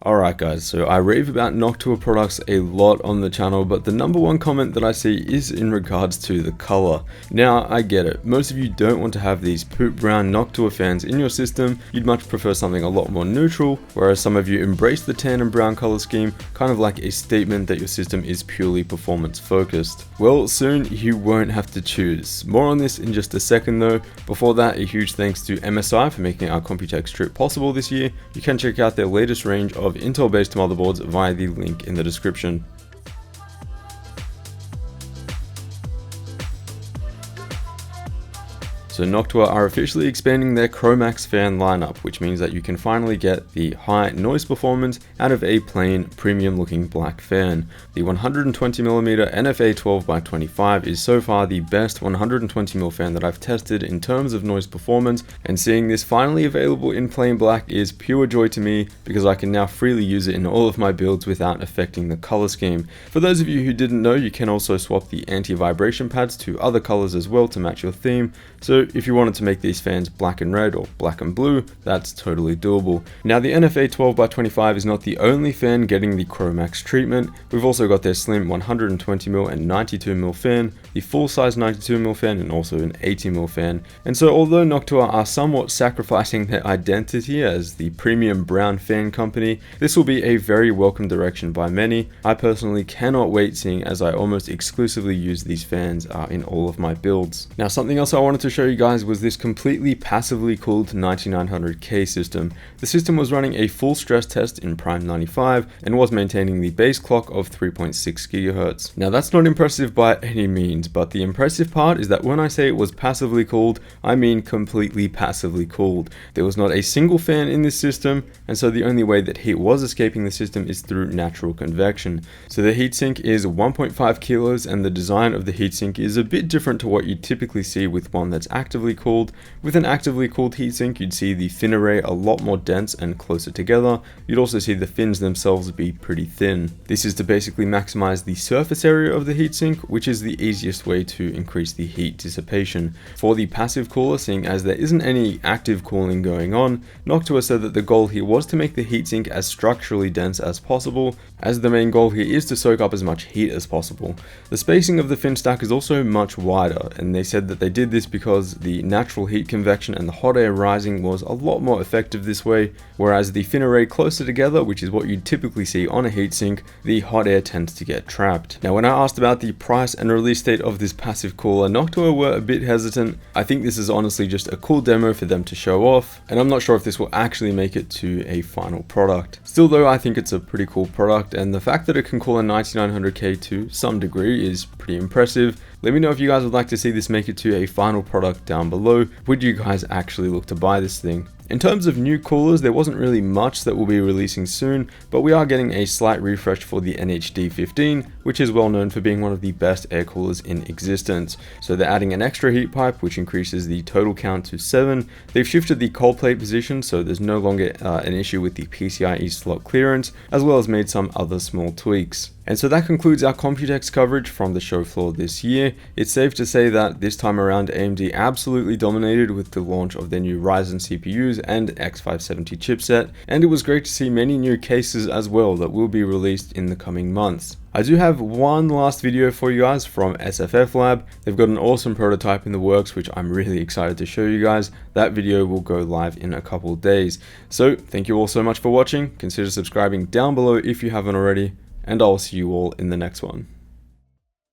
Alright guys, so I rave about Noctua products a lot on the channel, but the number one comment that I see is in regards to the color. Now, I get it, most of you don't want to have these poop brown Noctua fans in your system, you'd much prefer something a lot more neutral, whereas some of you embrace the tan and brown color scheme, kind of like a statement that your system is purely performance focused. Well, soon you won't have to choose. More on this in just a second though. Before that, a huge thanks to MSI for making our Computex trip possible this year. You can check out their latest range of Intel-based motherboards via the link in the description. So Noctua are officially expanding their Chromax fan lineup, which means that you can finally get the high noise performance out of a plain premium looking black fan. The 120mm NFA 12x25 is so far the best 120mm fan that I've tested in terms of noise performance, and seeing this finally available in plain black is pure joy to me because I can now freely use it in all of my builds without affecting the color scheme. For those of you who didn't know, you can also swap the anti-vibration pads to other colors as well to match your theme. So if you wanted to make these fans black and red or black and blue, that's totally doable. Now the NFA 12x25 is not the only fan getting the Chromax treatment. We've also got their slim 120mm and 92mm fan, the full size 92mm fan, and also an 80mm fan. And so although Noctua are somewhat sacrificing their identity as the premium brown fan company, this will be a very welcome direction by many. I personally cannot wait, seeing as I almost exclusively use these fans in all of my builds. Now something else I wanted to show you guys was this completely passively cooled 9900K system. The system was running a full stress test in Prime 95 and was maintaining the base clock of 3.6 GHz. Now that's not impressive by any means, but the impressive part is that when I say it was passively cooled, I mean completely passively cooled. There was not a single fan in this system, and so the only way that heat was escaping the system is through natural convection. So the heatsink is 1.5 kilos, and the design of the heatsink is a bit different to what you typically see with one that's actively cooled. With an actively cooled heatsink, you'd see the fin array a lot more dense and closer together. You'd also see the fins themselves be pretty thin. This is to basically maximize the surface area of the heatsink, which is the easiest way to increase the heat dissipation. For the passive cooler, seeing as there isn't any active cooling going on, Noctua said that the goal here was to make the heatsink as structurally dense as possible, as the main goal here is to soak up as much heat as possible. The spacing of the fin stack is also much wider, and they said that they did this because the natural heat convection and the hot air rising was a lot more effective this way, whereas the fin array closer together, which is what you'd typically see on a heatsink, the hot air tends to get trapped. Now when I asked about the price and release date of this passive cooler, Noctua were a bit hesitant. I think this is honestly just a cool demo for them to show off, and I'm not sure if this will actually make it to a final product. Still though, I think it's a pretty cool product, and the fact that it can cool a 9900K to some degree is pretty impressive. Let me know if you guys would like to see this make it to a final product down below. Would you guys actually look to buy this thing? In terms of new coolers, there wasn't really much that we'll be releasing soon, but we are getting a slight refresh for the NHD15, which is well known for being one of the best air coolers in existence. So they're adding an extra heat pipe, which increases the total count to 7. They've shifted the cold plate position, so there's no longer an issue with the PCIe slot clearance, as well as made some other small tweaks. And so that concludes our Computex coverage from the show floor this year. It's safe to say that this time around AMD absolutely dominated with the launch of their new Ryzen CPUs and X570 chipset, and it was great to see many new cases as well that will be released in the coming months. I do have one last video for you guys from SFF Lab. They've got an awesome prototype in the works, which I'm really excited to show you guys. That video will go live in a couple of days. So thank you all so much for watching. Consider subscribing down below if you haven't already, and I'll see you all in the next one.